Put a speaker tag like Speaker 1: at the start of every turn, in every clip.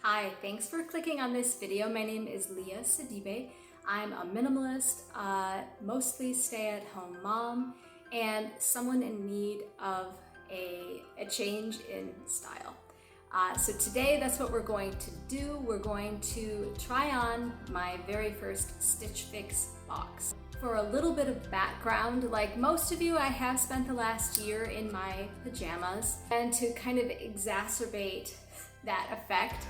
Speaker 1: Hi, thanks for clicking on this video. My name is Leah Sidibe. I'm a minimalist, mostly stay-at-home mom, and someone in need of a change in style. So today that's what we're going to do. We're going to try on my very first Stitch Fix box. For a little bit of background, like most of you, I have spent the last year in my pajamas, and to kind of exacerbate that effect,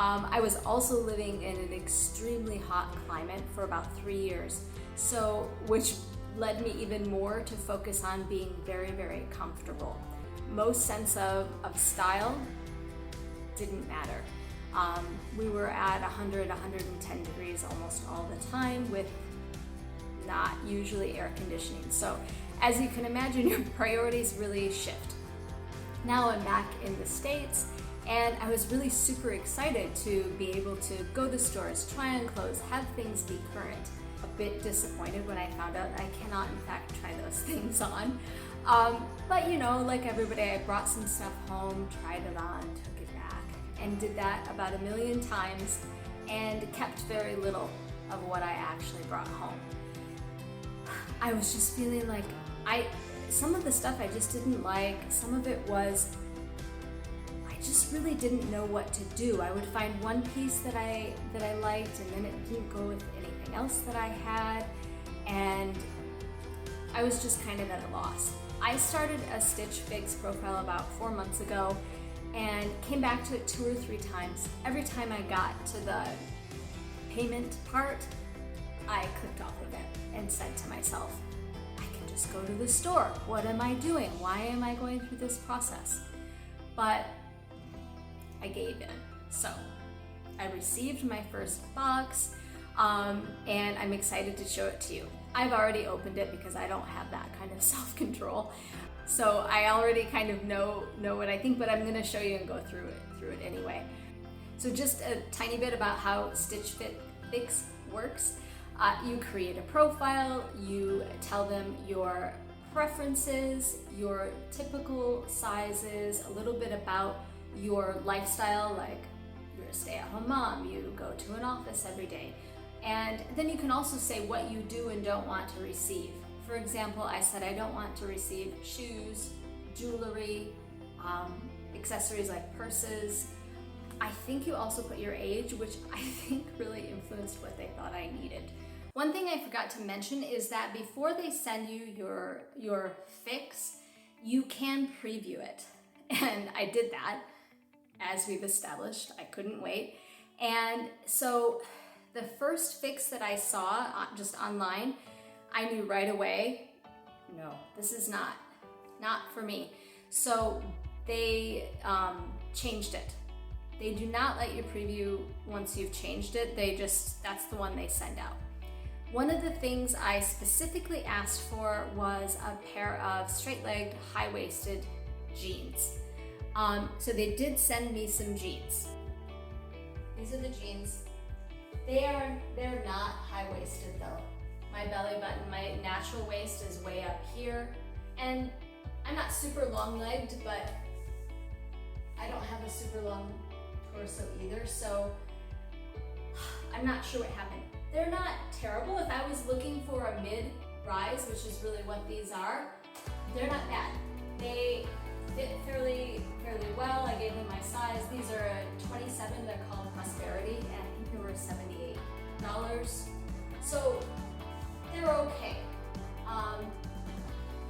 Speaker 1: I was also living in an extremely hot climate for about 3 years, so which led me even more to focus on being very, very comfortable. Most sense of style didn't matter. We were at 100, 110 degrees almost all the time with not usually air conditioning. So as you can imagine, your priorities really shift. Now I'm back in the States, and I was really super excited to be able to go to stores, try on clothes, have things be current. A bit disappointed when I found out I cannot in fact try those things on. But you know, like everybody, I brought some stuff home, tried it on, took it back, and did that about 1 million times and kept very little of what I actually brought home. I was just feeling like some of the stuff I just didn't like, some of it was I just really didn't know what to do. I would find one piece that I liked, and then it didn't go with anything else that I had, and I was just kind of at a loss. I started a Stitch Fix profile about 4 months ago and came back to it 2 or 3 times. Every time I got to the payment part, I clicked off of it and said to myself, I can just go to the store. What am I doing? Why am I going through this process? But I gave in. So I received my first box, and I'm excited to show it to you. I've already opened it because I don't have that kind of self-control. So I already kind of know what I think, but I'm gonna show you and go through it anyway. So just a tiny bit about how Stitch Fix works. You create a profile, you tell them your preferences, your typical sizes, a little bit about your lifestyle, like you're a stay-at-home mom, you go to an office every day. And then you can also say what you do and don't want to receive. For example, I said I don't want to receive shoes, jewelry, accessories like purses. I think you also put your age, which I think really influenced what they thought I needed. One thing I forgot to mention is that before they send you your fix, you can preview it. And I did that, as we've established. I couldn't wait. And so the first fix that I saw just online, I knew right away, no, this is not for me. So they changed it. They do not let you preview once you've changed it. That's the one they send out. One of the things I specifically asked for was a pair of straight-legged, high-waisted jeans. So they did send me some jeans. These are the jeans. They're not high-waisted though. My belly button, my natural waist is way up here, and I'm not super long-legged, but I don't have a super long torso either, so I'm not sure what happened. They're not terrible. If I was looking for a mid-rise, which is really what these are, they're not bad. They fit fairly well. I gave them my size. These are a 27, they're called Prosperity, and I think they were $78. So they're okay.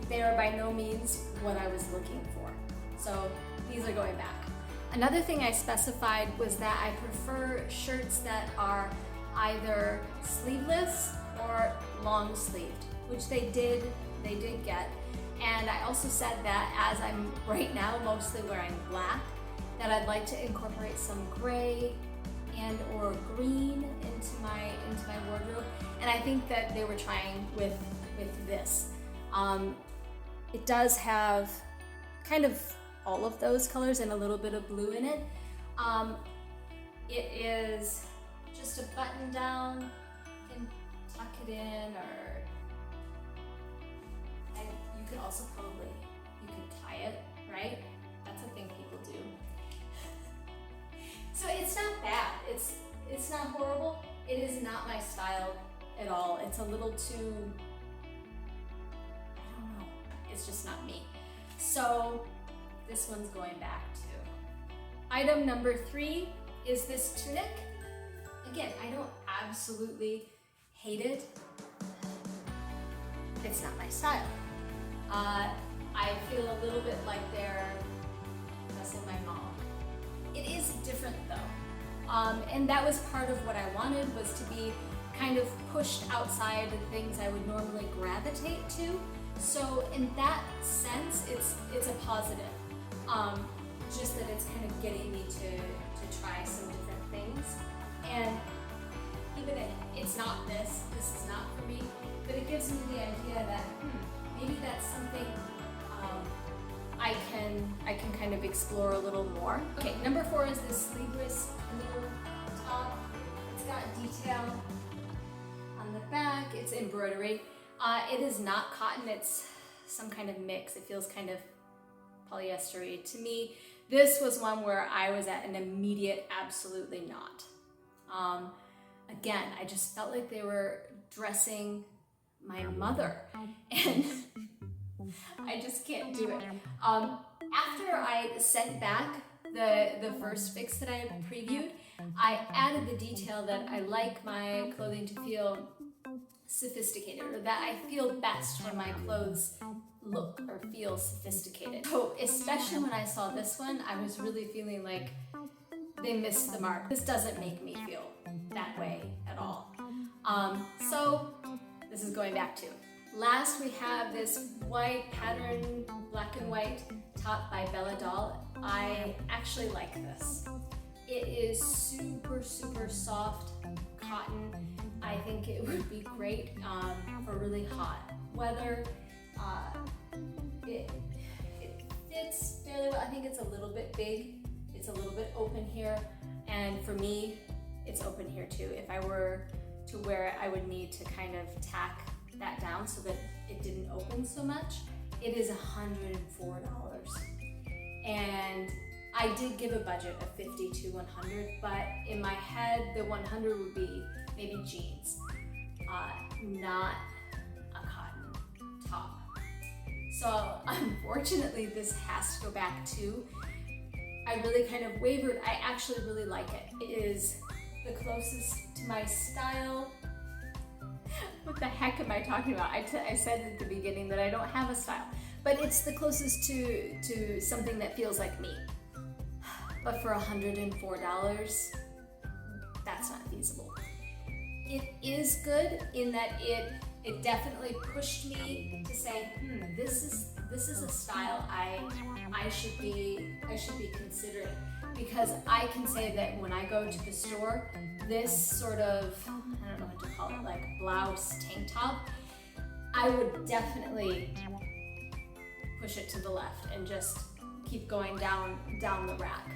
Speaker 1: They are by no means what I was looking for. So these are going back. Another thing I specified was that I prefer shirts that are either sleeveless or long sleeved, which they did get. And I also said that as I'm right now mostly wearing black, that I'd like to incorporate some gray and or green into my wardrobe. And I think that they were trying with this. It does have kind of all of those colors and a little bit of blue in it. It is just a button down. You can tuck it in, or you could also you could tie it, right? That's a thing people do. So it's not it's not horrible. It is not my style at all. It's a little too, I don't know, it's just not me. So this one's going back too. Item number 3 is this tunic. Again, I don't absolutely hate it. It's not my style. I feel a little bit like they're messing my mom. It is different though. And that was part of what I wanted, was to be kind of pushed outside the things I would normally gravitate to. So in that sense, it's a positive. Just that it's kind of getting me to try some different things. And even if it's not this is not for me, but it gives me the idea that maybe that's something I can kind of explore a little more. Okay, number 4 is this sleeveless little top. It's got detail on the back. It's embroidery. It is not cotton. It's some kind of mix. It feels kind of polyester-y to me. This was one where I was at an immediate absolutely not. Again, I just felt like they were dressing my mother, and I just can't do it. After I sent back the first fix that I previewed, I added the detail that I like my clothing to feel sophisticated, or that I feel best when my clothes look or feel sophisticated. So especially when I saw this one, I was really feeling like they missed the mark. This doesn't make me feel that way at all. So this is going back to. Last, we have this white pattern, black and white top by Bella Doll. I actually like this. It is super, super soft cotton. I think it would be great for really hot weather. It fits fairly well. I think it's a little bit big. It's a little bit open here. And for me, it's open here too. If I were to wear it, I would need to kind of tack that down so that it didn't open so much. It is $104. And I did give a budget of $50 to $100, but in my head, the $100 would be maybe jeans, not a cotton top. So unfortunately, this has to go back too. I really kind of wavered. I actually really like it. It is the closest to my style. What the heck am I talking about? I said at the beginning that I don't have a style, but it's the closest to something that feels like me. But for $104, that's not feasible. It is good in that it definitely pushed me to say, this is a style I should be considering, because I can say that when I go to the store, this sort of, I don't know what to call it, like blouse tank top, I would definitely push it to the left and just keep going down the rack.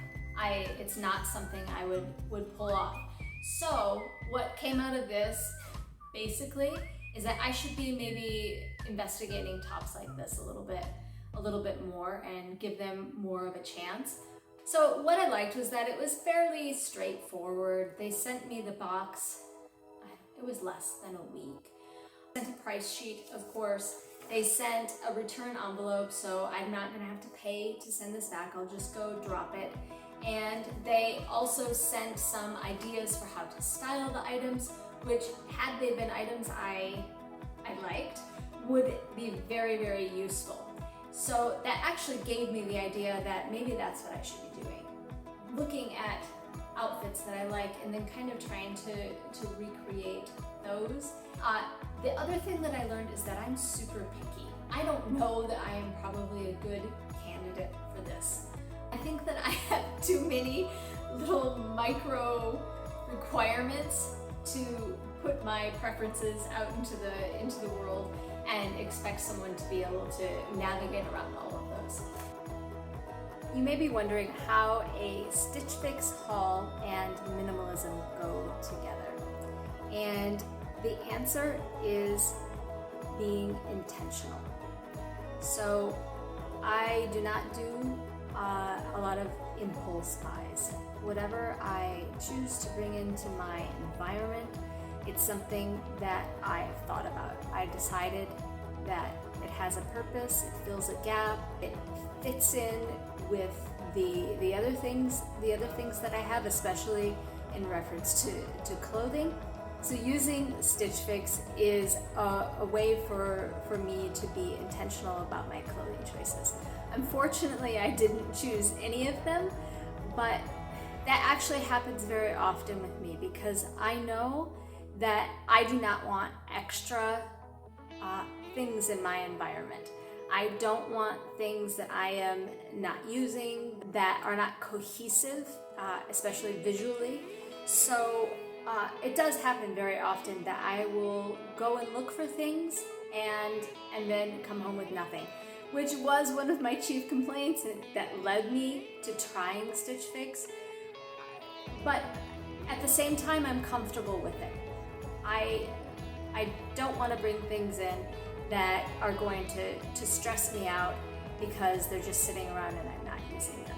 Speaker 1: It's not something I would pull off. So what came out of this basically is that I should be maybe investigating tops like this a little bit more and give them more of a chance. So what I liked was that it was fairly straightforward. They sent me the box, it was less than a week. They sent a price sheet, of course. They sent a return envelope, so I'm not gonna have to pay to send this back. I'll just go drop it. And they also sent some ideas for how to style the items, which, had they been items I liked, would be very, very useful. So that actually gave me the idea that maybe that's what I should be doing. Looking at outfits that I like and then kind of trying to recreate those. The other thing that I learned is that I'm super picky. I don't know that I am probably a good candidate for this. I think that I have too many little micro requirements to put my preferences out into the world and expect someone to be able to navigate around all of those. You may be wondering how a Stitch Fix haul and minimalism go together. And the answer is being intentional. So I do not do a lot of impulse buys. whatever I choose to bring into my environment, it's something that I've thought about. I decided that it has a purpose, it fills a gap, it fits in with the other things that I have, especially in reference to clothing. So using Stitch Fix is a way for me to be intentional about my clothing choices. Unfortunately, I didn't choose any of them, but that actually happens very often with me because I know that I do not want extra things in my environment. I don't want things that I am not using, that are not cohesive, especially visually. So it does happen very often that I will go and look for things and then come home with nothing, which was one of my chief complaints that led me to trying Stitch Fix. But at the same time, I'm comfortable with it. I don't want to bring things in that are going to stress me out because they're just sitting around and I'm not using them.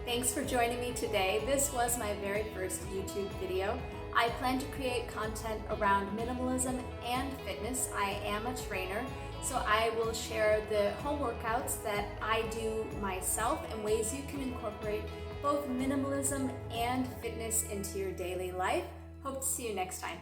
Speaker 1: Thanks for joining me today. This was my very first YouTube video. I plan to create content around minimalism and fitness. I am a trainer, so I will share the home workouts that I do myself and ways you can incorporate both minimalism and fitness into your daily life. Hope to see you next time.